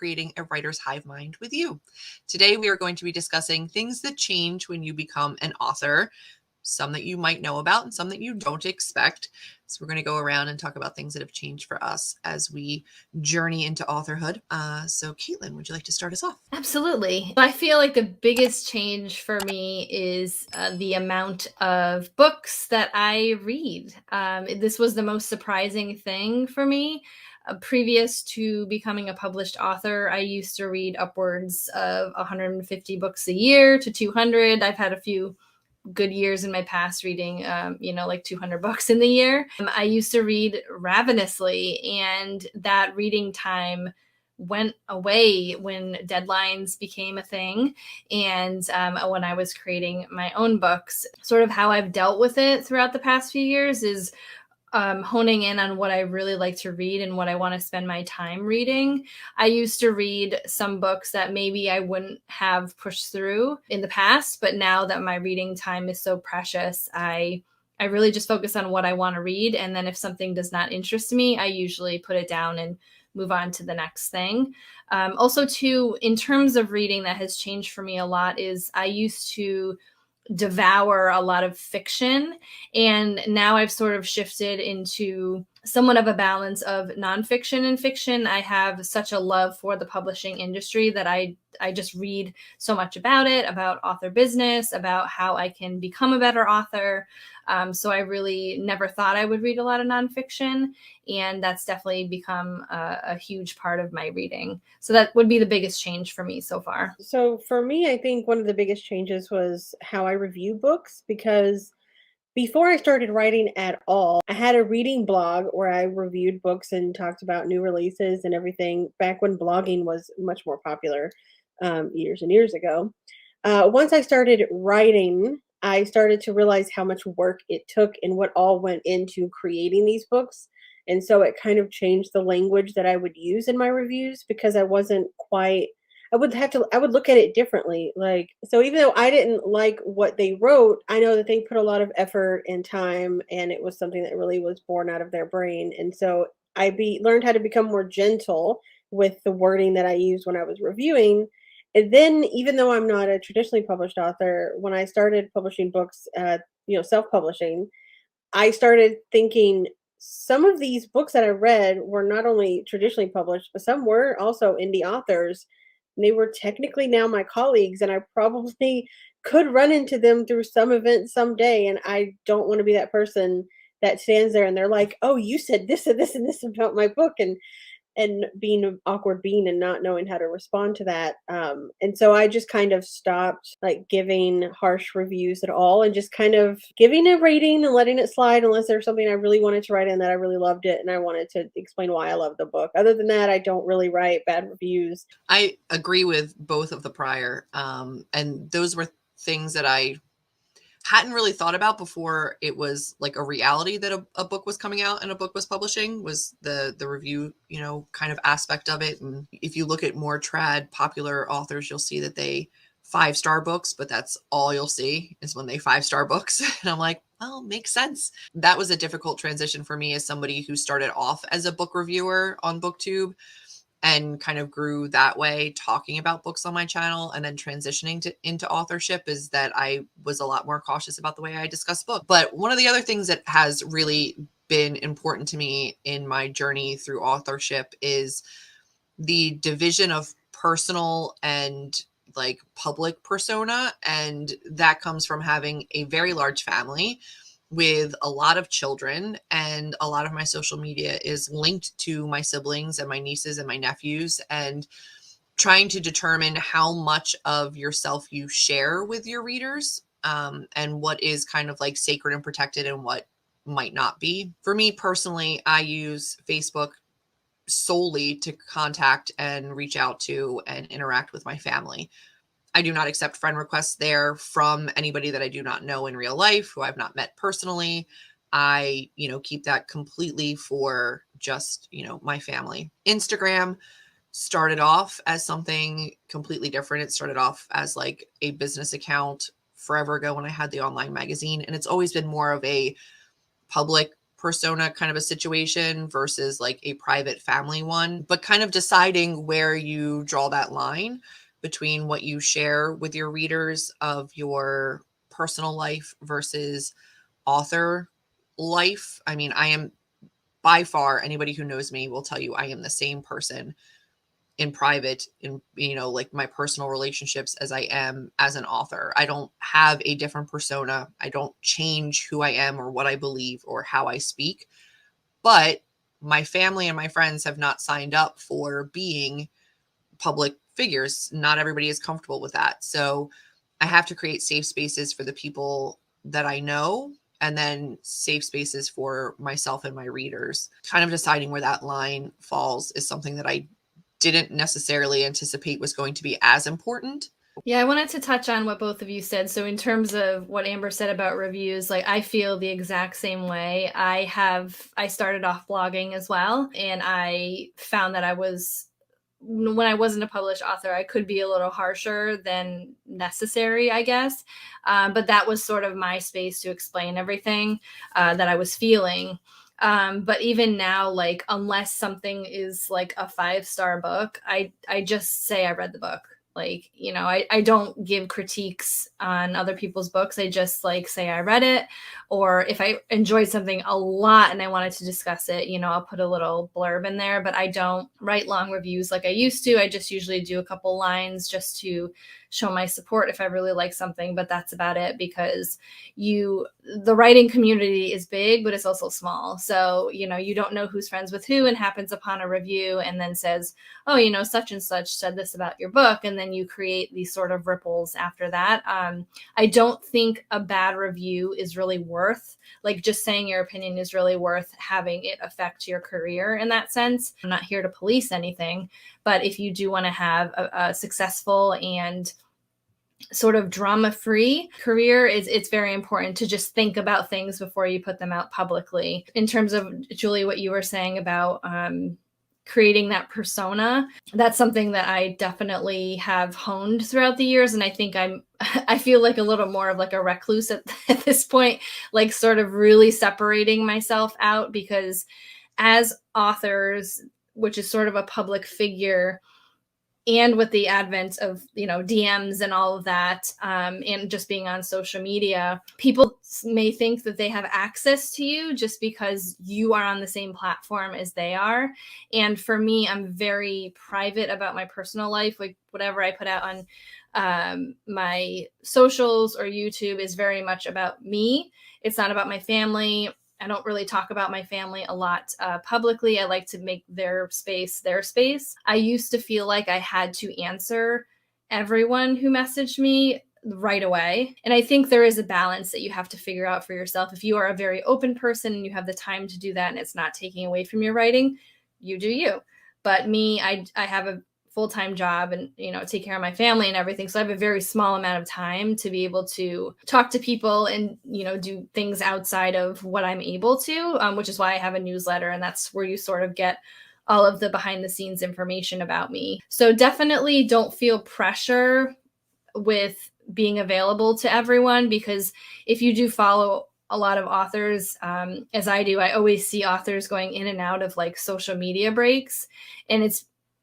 creating a writer's hive mind with you. Today, we are going to be discussing things that change when you become an author, some that you might know about and some that you don't expect. So we're going to go around and talk about things that have changed for us as we journey into authorhood. So Caitlin, would you like to start us off? Absolutely. I feel like the biggest change for me is the amount of books that I read. This was the most surprising thing for me. Previous to becoming a published author, I used to read upwards of 150 books a year to 200. I've had a few good years in my past reading, like 200 books in the year. I used to read ravenously, and that reading time went away when deadlines became a thing. And when I was creating my own books, sort of how I've dealt with it throughout the past few years is honing in on what I really like to read and what I want to spend my time reading. I used to read some books that maybe I wouldn't have pushed through in the past, but now that my reading time is so precious, I really just focus on what I want to read. And then if something does not interest me, I usually put it down and move on to the next thing. Also, too, in terms of reading, that has changed for me a lot is I used to devour a lot of fiction, and now I've sort of shifted into somewhat of a balance of nonfiction and fiction. I have such a love for the publishing industry that I just read so much about it, about author business, about how I can become a better author. So I really never thought I would read a lot of nonfiction, and that's definitely become a huge part of my reading. So that would be the biggest change for me so far. So for me, I think one of the biggest changes was how I review books because before I started writing at all, I had a reading blog where I reviewed books and talked about new releases and everything back when blogging was much more popular years and years ago. Once I started writing, I started to realize how much work it took and what all went into creating these books. And so it kind of changed the language that I would use in my reviews because I wasn't quite I would look at it differently. Like, so even though I didn't like what they wrote, I know that they put a lot of effort and time and it was something that really was born out of their brain. And so learned how to become more gentle with the wording that I used when I was reviewing. And then even though I'm not a traditionally published author, when I started publishing books, self-publishing, I started thinking some of these books that I read were not only traditionally published, but some were also indie authors. They were technically now my colleagues, and I probably could run into them through some event someday. And I don't want to be that person that stands there and they're like, "Oh, you said this and this and this about my book," and being an awkward being and not knowing how to respond to that. And so I just kind of stopped like giving harsh reviews at all and just kind of giving a rating and letting it slide unless there's something I really wanted to write in that I really loved it and I wanted to explain why I love the book. Other than that, I don't really write bad reviews. I agree with both of the prior, and those were things that I hadn't really thought about before it was like a reality that a book was coming out and a book was publishing, was the review, kind of aspect of it. And if you look at more trad popular authors, you'll see that they 5-star books, but that's all you'll see is when they 5-star books. And I'm like, well, makes sense. That was a difficult transition for me as somebody who started off as a book reviewer on BookTube and kind of grew that way, talking about books on my channel and then transitioning into authorship, is that I was a lot more cautious about the way I discuss books. But one of the other things that has really been important to me in my journey through authorship is the division of personal and like public persona. And that comes from having a very large family with a lot of children, and a lot of my social media is linked to my siblings and my nieces and my nephews, and trying to determine how much of yourself you share with your readers, and what is kind of like sacred and protected and what might not be. For me personally, I use Facebook solely to contact and reach out to and interact with my family. I do not accept friend requests there from anybody that I do not know in real life, who I've not met personally. I, keep that completely for just, my family. Instagram started off as something completely different. It started off as like a business account forever ago when I had the online magazine. And it's always been more of a public persona kind of a situation versus like a private family one, but kind of deciding where you draw that line between what you share with your readers of your personal life versus author life. I mean, I am by far, anybody who knows me will tell you I am the same person in private, in, you know, like my personal relationships, as I am as an author. I don't have a different persona. I don't change who I am or what I believe or how I speak. But my family and my friends have not signed up for being public figures. Not everybody is comfortable with that. So I have to create safe spaces for the people that I know, and then safe spaces for myself and my readers. Kind of deciding where that line falls is something that I didn't necessarily anticipate was going to be as important. Yeah, I wanted to touch on what both of you said. So in terms of what Amber said about reviews, like I feel the exact same way. I started off blogging as well, and I found that when I wasn't a published author, I could be a little harsher than necessary, I guess. But that was sort of my space to explain everything that I was feeling. But even now, like, unless something is like a 5-star book, I just say I read the book. Like, you know, I don't give critiques on other people's books. I just like say I read it. Or if I enjoyed something a lot and I wanted to discuss it, you know, I'll put a little blurb in there, but I don't write long reviews like I used to. I just usually do a couple lines just to show my support if I really like something, but that's about it, because the writing community is big, but it's also small. So, you know, you don't know who's friends with who, and happens upon a review and then says, oh, you know, such and such said this about your book. And then you create these sort of ripples after that. I don't think a bad review is really worth, like, just saying your opinion is really worth having it affect your career in that sense. I'm not here to police anything, but if you do want to have a successful and sort of drama-free career, it's very important to just think about things before you put them out publicly. In terms of, Julie, what you were saying about creating that persona, that's something that I definitely have honed throughout the years. And I think I feel like a little more of like a recluse at this point, like sort of really separating myself out, because as authors, which is sort of a public figure, and with the advent of, you know, DMs and all of that, and just being on social media, people may think that they have access to you just because you are on the same platform as they are. And for me, I'm very private about my personal life. Like, whatever I put out on my socials or YouTube is very much about me. It's not about my family. I don't really talk about my family a lot publicly. I like to make their space their space. I used to feel like I had to answer everyone who messaged me right away. And I think there is a balance that you have to figure out for yourself. If you are a very open person and you have the time to do that and it's not taking away from your writing, you do you. But me, I have a full-time job and, you know, take care of my family and everything. So I have a very small amount of time to be able to talk to people and, you know, do things outside of what I'm able to, which is why I have a newsletter. And that's where you sort of get all of the behind the scenes information about me. So definitely don't feel pressure with being available to everyone, because if you do follow a lot of authors, as I do, I always see authors going in and out of like social media breaks. And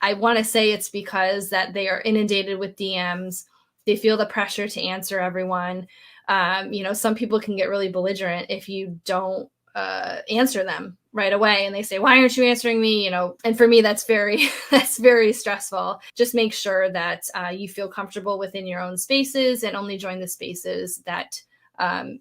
I want to say it's because that they are inundated with DMs. They feel the pressure to answer everyone. You know, some people can get really belligerent if you don't answer them right away, and they say, why aren't you answering me? You know, and for me, that's very stressful. Just make sure that you feel comfortable within your own spaces and only join the spaces that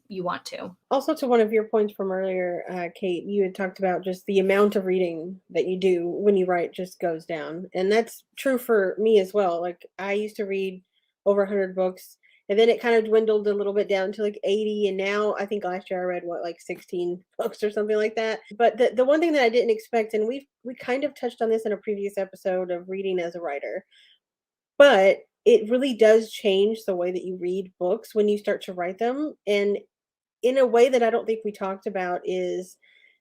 you want to. Also, to one of your points from earlier, Kate, you had talked about just the amount of reading that you do when you write just goes down. And that's true for me as well. Like, I used to read over 100 books, and then it kind of dwindled a little bit down to like 80. And now I think last year I read like 16 books or something like that. But the one thing that I didn't expect, and we kind of touched on this in a previous episode of reading as a writer, but it really does change the way that you read books when you start to write them. And in a way that I don't think we talked about is,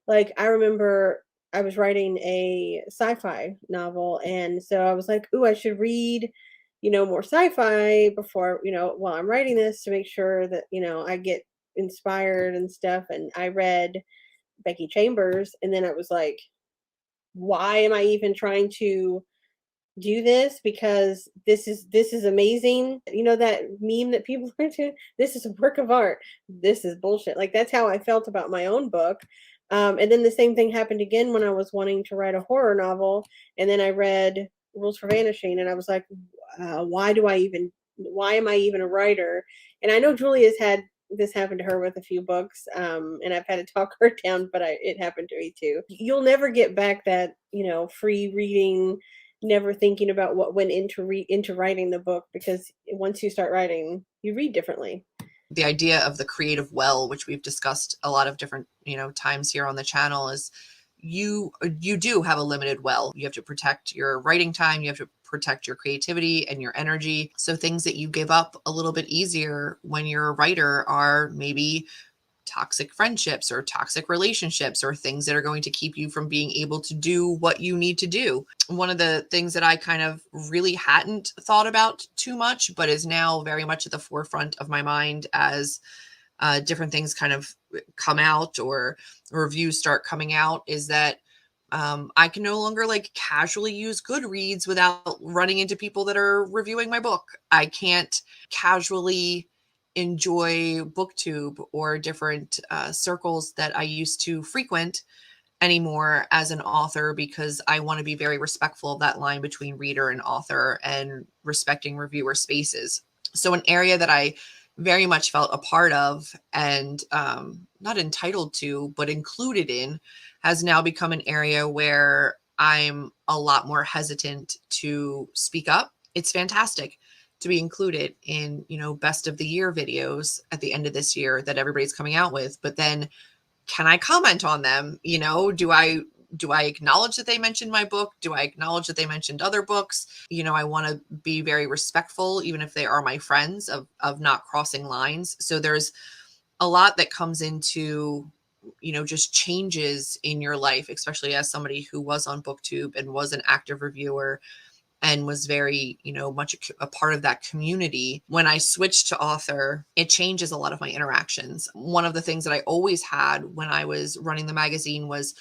like, I remember I was writing a sci-fi novel, and so I was like, "Ooh, I should read, more sci-fi before, while I'm writing this, to make sure that, I get inspired and stuff." And I read Becky Chambers, and then I was like, why am I even trying to do this? Because this is amazing. You know that meme that people are doing? This is a work of art. This is bullshit. Like that's how I felt about my own book. And then the same thing happened again when I was wanting to write a horror novel, and then I read Rules for Vanishing, and I was like, why do I even? Why am I even a writer? And I know Julia's had this happen to her with a few books, and I've had to talk her down, but it happened to me too. You'll never get back that free reading, never thinking about what went into writing the book, because once you start writing, you read differently. The idea of the creative well, which we've discussed a lot of different times here on the channel, is you do have a limited well. You have to protect your writing time, you have to protect your creativity and your energy. So things that you give up a little bit easier when you're a writer are maybe toxic friendships or toxic relationships, or things that are going to keep you from being able to do what you need to do. One of the things that I kind of really hadn't thought about too much, but is now very much at the forefront of my mind as different things kind of come out or reviews start coming out, is that I can no longer like casually use Goodreads without running into people that are reviewing my book. I can't casually enjoy BookTube or different circles that I used to frequent anymore as an author, because I want to be very respectful of that line between reader and author and respecting reviewer spaces. So an area that I very much felt a part of and not entitled to, but included in, has now become an area where I'm a lot more hesitant to speak up. It's fantastic to be included in, best of the year videos at the end of this year that everybody's coming out with. But then can I comment on them? Do I acknowledge that they mentioned my book? Do I acknowledge that they mentioned other books? I want to be very respectful, even if they are my friends, of not crossing lines. So there's a lot that comes into, just changes in your life, especially as somebody who was on BookTube and was an active reviewer and was very, much a part of that community. When I switched to author, it changes a lot of my interactions. One of the things that I always had when I was running the magazine was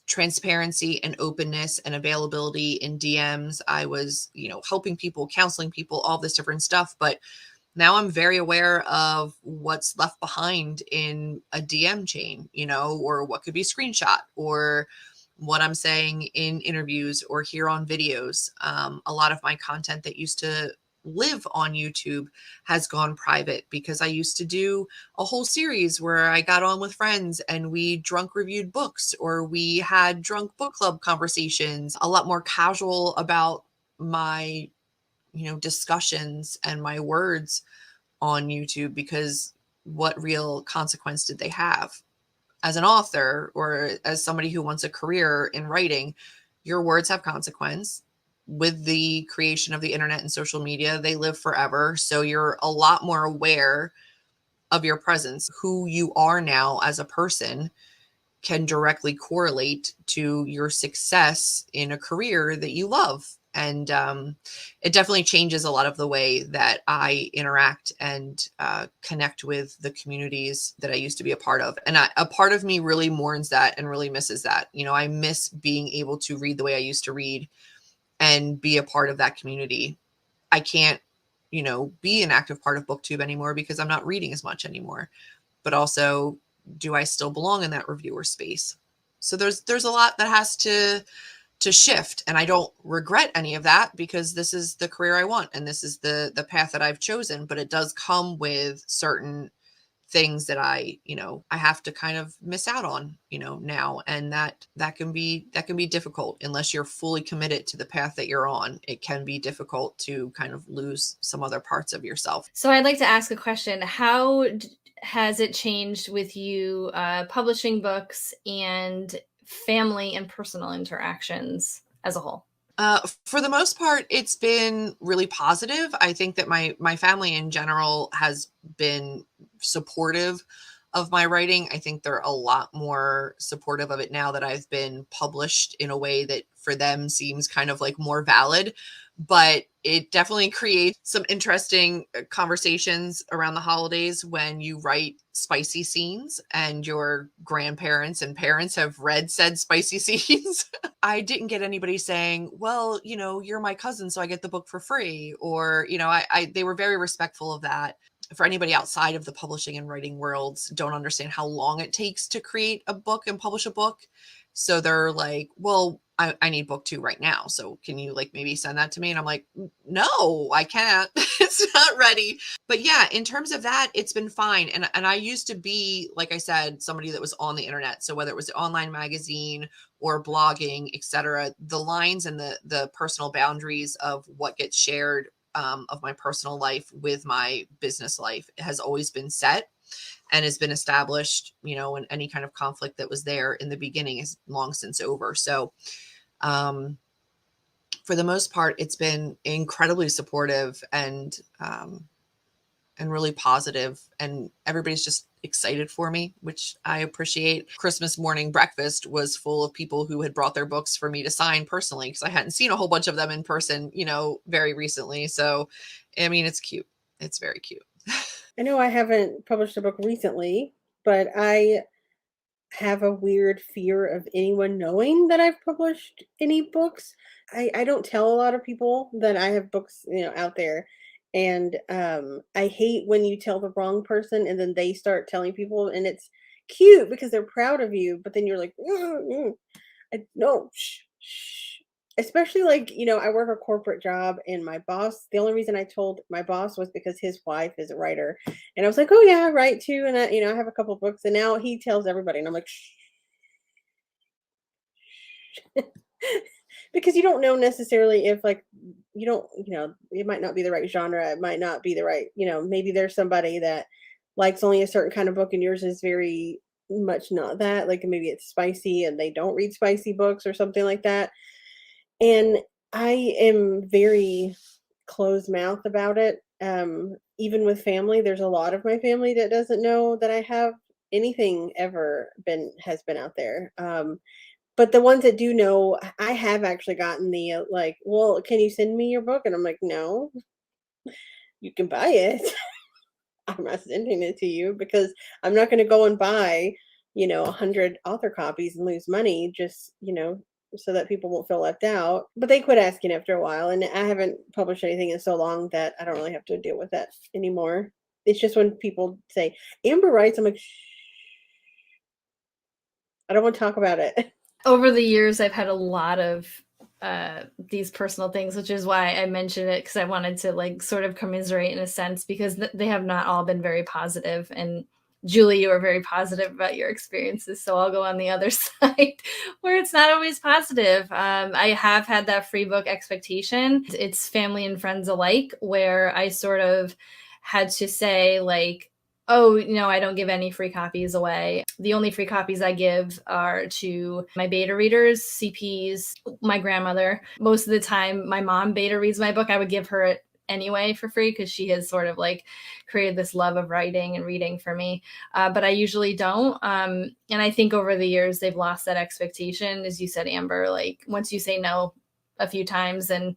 transparency and openness and availability in DMs. I was, helping people, counseling people, all this different stuff. But now I'm very aware of what's left behind in a DM chain, or what could be screenshot, or what I'm saying in interviews or here on videos. A lot of my content that used to live on YouTube has gone private, because I used to do a whole series where I got on with friends and we drunk reviewed books, or we had drunk book club conversations, a lot more casual about my, discussions and my words on YouTube, because what real consequence did they have? As an author or as somebody who wants a career in writing, your words have consequence. With the creation of the internet and social media, they live forever. So you're a lot more aware of your presence. Who you are now as a person can directly correlate to your success in a career that you love. And it definitely changes a lot of the way that I interact and connect with the communities that I used to be a part of. And a part of me really mourns that and really misses that. I miss being able to read the way I used to read and be a part of that community. I can't, be an active part of BookTube anymore because I'm not reading as much anymore. But also, do I still belong in that reviewer space? So there's a lot that has to shift, and I don't regret any of that, because this is the career I want and this is the path that I've chosen. But it does come with certain things that I have to kind of miss out on, now. And that can be difficult unless you're fully committed to the path that you're on. It can be difficult to kind of lose some other parts of yourself. So I'd like to ask a question. How has it changed with you publishing books and family and personal interactions as a whole? For the most part, it's been really positive. I think that my family in general has been supportive of my writing. I think they're a lot more supportive of it now that I've been published in a way that for them seems kind of like more valid. But it definitely creates some interesting conversations around the holidays when you write spicy scenes and your grandparents and parents have read said spicy scenes. I didn't get anybody saying, well, you're my cousin, so I get the book for free. Or, they were very respectful of that. For anybody outside of the publishing and writing worlds, don't understand how long it takes to create a book and publish a book. So they're like, well, I need book 2 right now. So can you like maybe send that to me? And I'm like, no, I can't. It's not ready. But yeah, in terms of that, it's been fine. And I used to be, like I said, somebody that was on the internet. So whether it was the online magazine or blogging, etc., the lines and the personal boundaries of what gets shared of my personal life with my business life has always been set and has been established, and any kind of conflict that was there in the beginning is long since over. So for the most part, it's been incredibly supportive and really positive, and everybody's just excited for me, which I appreciate. Christmas morning breakfast was full of people who had brought their books for me to sign personally, because I hadn't seen a whole bunch of them in person, very recently. So, I mean, it's cute. It's very cute. I know I haven't published a book recently, but I have a weird fear of anyone knowing that I've published any books. I don't tell a lot of people that I have books, out there. And I hate when you tell the wrong person and then they start telling people, and it's cute because they're proud of you, but then you're like, no, shh, shh. Especially like, I work a corporate job, and my boss, the only reason I told my boss was because his wife is a writer. And I was like, oh yeah, I write too. And I have a couple of books, and now he tells everybody, and I'm like, shh. Because you don't know necessarily if like you don't, it might not be the right genre. It might not be the right, maybe there's somebody that likes only a certain kind of book and yours is very much not that. Like maybe it's spicy and they don't read spicy books or something like that. And I am very closed mouth about it. Even with family, there's a lot of my family that doesn't know that I have anything ever has been out there. But the ones that do know, I have actually gotten the like, well, can you send me your book? And I'm like, no, you can buy it. I'm not sending it to you because I'm not going to go and buy, 100 author copies and lose money just, so that people won't feel left out. But they quit asking after a while. And I haven't published anything in so long that I don't really have to deal with that anymore. It's just when people say, Amber writes, I'm like, shh, I don't want to talk about it. Over the years, I've had a lot of these personal things, which is why I mentioned it, because I wanted to like sort of commiserate in a sense, because they have not all been very positive. And Julie, you are very positive about your experiences, so I'll go on the other side where it's not always positive. I have had that free book expectation. It's family and friends alike, where I sort of had to say like, oh, I don't give any free copies away. The only free copies I give are to my beta readers, CPs, my grandmother. Most of the time, my mom beta reads my book. I would give her it anyway for free because she has sort of like created this love of writing and reading for me. But I usually don't. And I think over the years, they've lost that expectation. As you said, Amber, like once you say no a few times and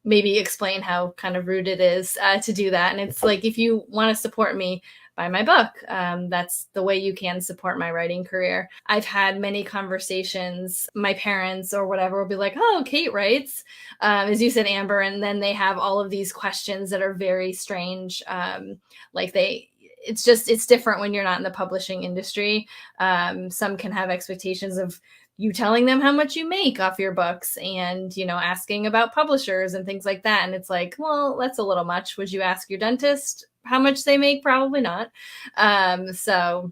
maybe explain how kind of rude it is to do that. And it's like, if you want to support me, buy my book. That's the way you can support my writing career. I've had many conversations. My parents or whatever will be like, oh, Kate writes, as you said, Amber. And then they have all of these questions that are very strange. It's different when you're not in the publishing industry. Some can have expectations of you telling them how much you make off your books and, asking about publishers and things like that. And it's like, well, that's a little much. Would you ask your dentist how much they make? Probably not. So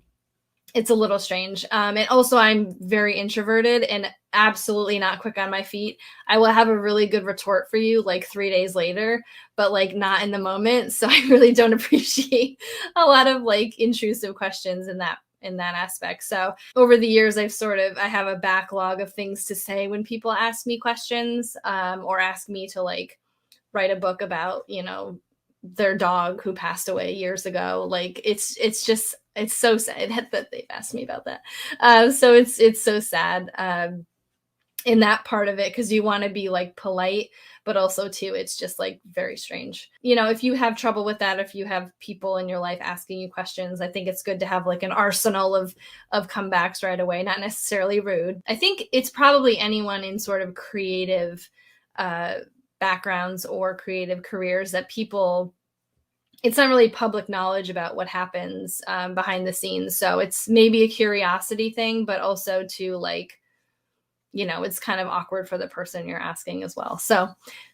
it's a little strange. And also I'm very introverted and absolutely not quick on my feet. I will have a really good retort for you like 3 days later, but like not in the moment. So I really don't appreciate a lot of like intrusive questions in that aspect. So over the years, I have a backlog of things to say when people ask me questions, or ask me to like write a book about, their dog who passed away years ago. Like it's so sad that they've asked me about that. So it's so sad. in that part of it, because you want to be like polite, but also too it's just like very strange. You know, if you have trouble with that, if you have people in your life asking you questions, I think it's good to have like an arsenal of comebacks right away, not necessarily rude. I think it's probably anyone in sort of creative uh backgrounds or creative careers that people, it's not really public knowledge about what happens behind the scenes, so it's maybe a curiosity thing, but also to like, you know, it's kind of awkward for the person you're asking as well. So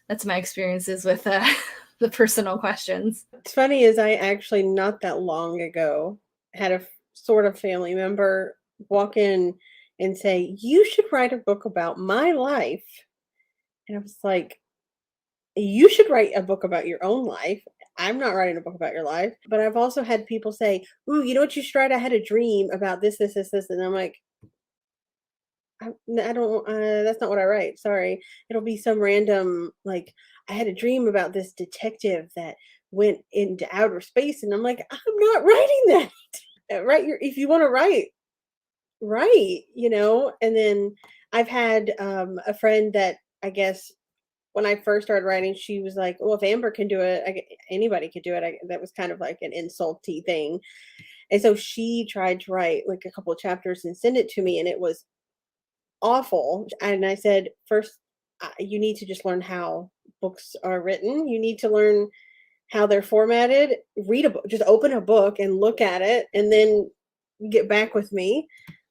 that's my experiences with the personal questions. What's funny is I actually not that long ago had a sort of family member walk in and say, "You should write a book about my life." And I was like, "You should write a book about your own life. I'm not writing a book about your life." But I've also had people say, "Ooh, you know what you should write? I had a dream about this, this, this, this." And I'm like, I don't, that's not what I write. Sorry. It'll be some random, like, I had a dream about this detective that went into outer space. And I'm like, I'm not writing that. Write your, if you want to write, you know? And then I've had a friend that I guess when I first started writing, she was like, well, if Amber can do it, anybody could do it. That was kind of like an insulty thing. And so she tried to write like a couple of chapters and send it to me. And it was awful. And I said, first, you need to just learn how books are written. You need to learn how they're formatted. Read a book, just open a book and look at it, and then get back with me.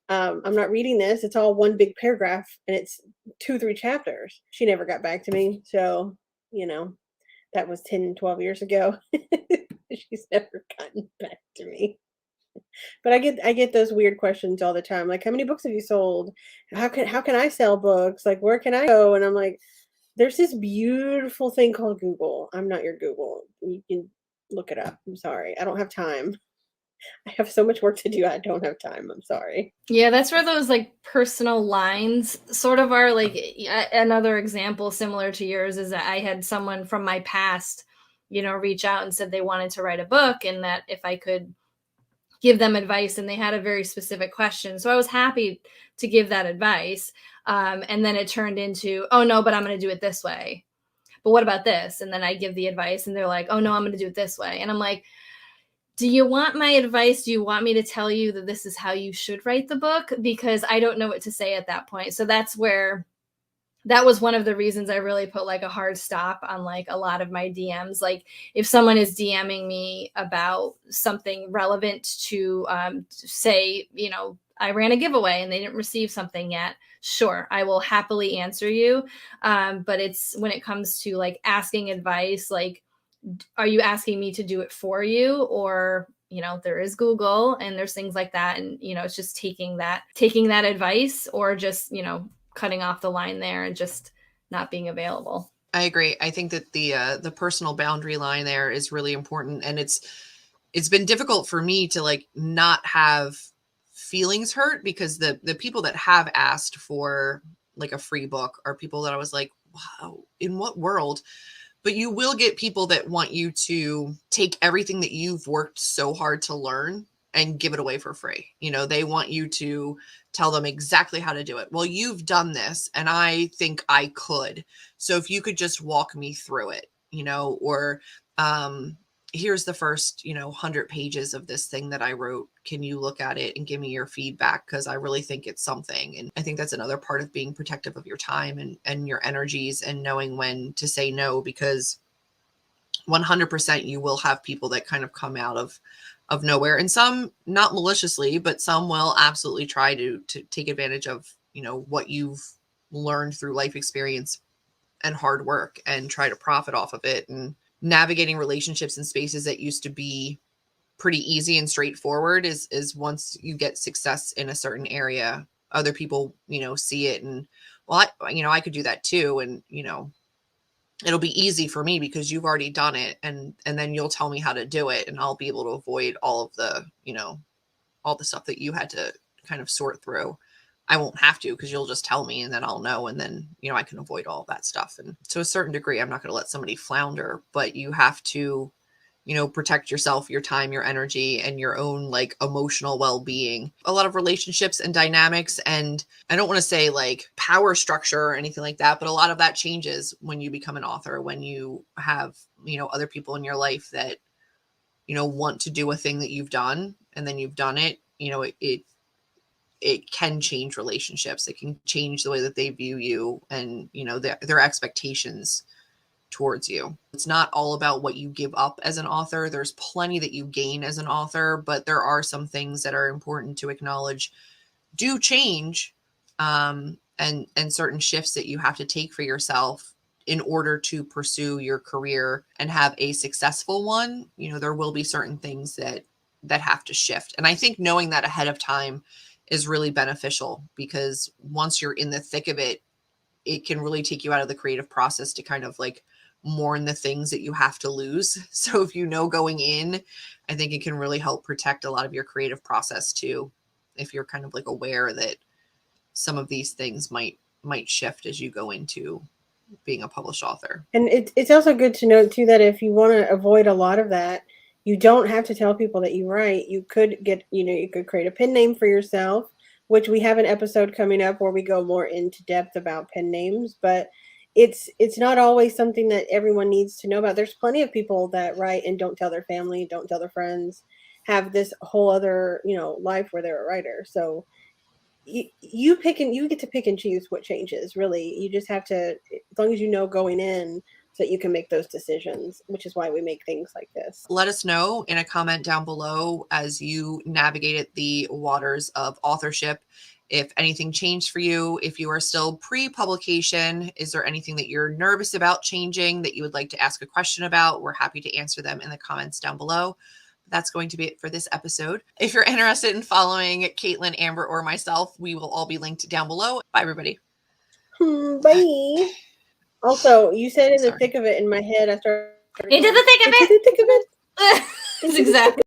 I'm not reading this. It's all one big paragraph, and it's 2, 3 chapters. She never got back to me. So, you know, that was 10, 12 years ago. She's never gotten back to me. But I get those weird questions all the time, like, "How many books have you sold? How can I sell books? Like, where can I go?" And I'm like, "There's this beautiful thing called Google. I'm not your Google. You can look it up. I'm sorry. I don't have time. I have so much work to do. I don't have time. I'm sorry." Yeah, that's where those like personal lines sort of are. Like another example similar to yours is that I had someone from my past, you know, reach out and said they wanted to write a book and that if I could give them advice, and they had a very specific question. So I was happy to give that advice. And then it turned into, oh no, but I'm going to do it this way. But what about this? And then I give the advice and they're like, oh no, I'm going to do it this way. And I'm like, do you want my advice? Do you want me to tell you that this is how you should write the book? Because I don't know what to say at that point. So that's where that was one of the reasons I really put like a hard stop on like a lot of my DMs. Like if someone is DMing me about something relevant to say, you know, I ran a giveaway and they didn't receive something yet, sure, I will happily answer you. But it's when it comes to like asking advice, like, are you asking me to do it for you? Or, you know, there is Google and there's things like that. And, you know, it's just taking that advice or just, you know, cutting off the line there and just not being available. I agree. I think that the personal boundary line there is really important, and it's been difficult for me to like not have feelings hurt, because the people that have asked for like a free book are people that I was like, wow, in what world? But you will get people that want you to take everything that you've worked so hard to learn and give it away for free. You know, they want you to tell them exactly how to do it. Well, you've done this and I think I could. So if you could just walk me through it, you know, or here's the first, 100 pages of this thing that I wrote. Can you look at it and give me your feedback? Because I really think it's something. And I think that's another part of being protective of your time and your energies and knowing when to say no, because 100% you will have people that kind of come out of nowhere, and some not maliciously, but some will absolutely try to take advantage of, what you've learned through life experience and hard work and try to profit off of it. And navigating relationships in spaces that used to be pretty easy and straightforward is once you get success in a certain area, other people, see it and, well, I could do that too. And, it'll be easy for me because you've already done it. And then you'll tell me how to do it and I'll be able to avoid all of the, all the stuff that you had to kind of sort through. I won't have to because you'll just tell me and then I'll know. And then, I can avoid all that stuff. And to a certain degree, I'm not going to let somebody flounder, but you have to protect yourself, your time, your energy, and your own like emotional well-being. A lot of relationships and dynamics, and I don't want to say like power structure or anything like that, but a lot of that changes when you become an author, when you have, other people in your life that, want to do a thing that you've done, and then you've done it, it can change relationships. It can change the way that they view you and, their expectations towards you. It's not all about what you give up as an author. There's plenty that you gain as an author, but there are some things that are important to acknowledge do change, and certain shifts that you have to take for yourself in order to pursue your career and have a successful one. There will be certain things that have to shift. And I think knowing that ahead of time is really beneficial, because once you're in the thick of it, it can really take you out of the creative process to kind of like mourn the things that you have to lose. So if going in, I think it can really help protect a lot of your creative process too, if you're kind of like aware that some of these things might shift as you go into being a published author. And it's also good to note too that if you want to avoid a lot of that, you don't have to tell people that you write. You could get, you could create a pen name for yourself, which we have an episode coming up where we go more into depth about pen names, but it's not always something that everyone needs to know about. There's plenty of people that write and don't tell their family, don't tell their friends, have this whole other, life where they're a writer. So you get to pick and choose what changes. Really, you just have to, as long as you know going in, so that you can make those decisions, which is why we make things like this. Let us know in a comment down below as you navigated the waters of authorship, if anything changed for you. If you are still pre-publication, is there anything that you're nervous about changing that you would like to ask a question about? We're happy to answer them in the comments down below. That's going to be it for this episode. If you're interested in following Caitlin, Amber, or myself, we will all be linked down below. Bye, everybody. Bye. Also, you said in the thick of it, in my head, I started into the thick of it. Into the thick of it. That's exactly.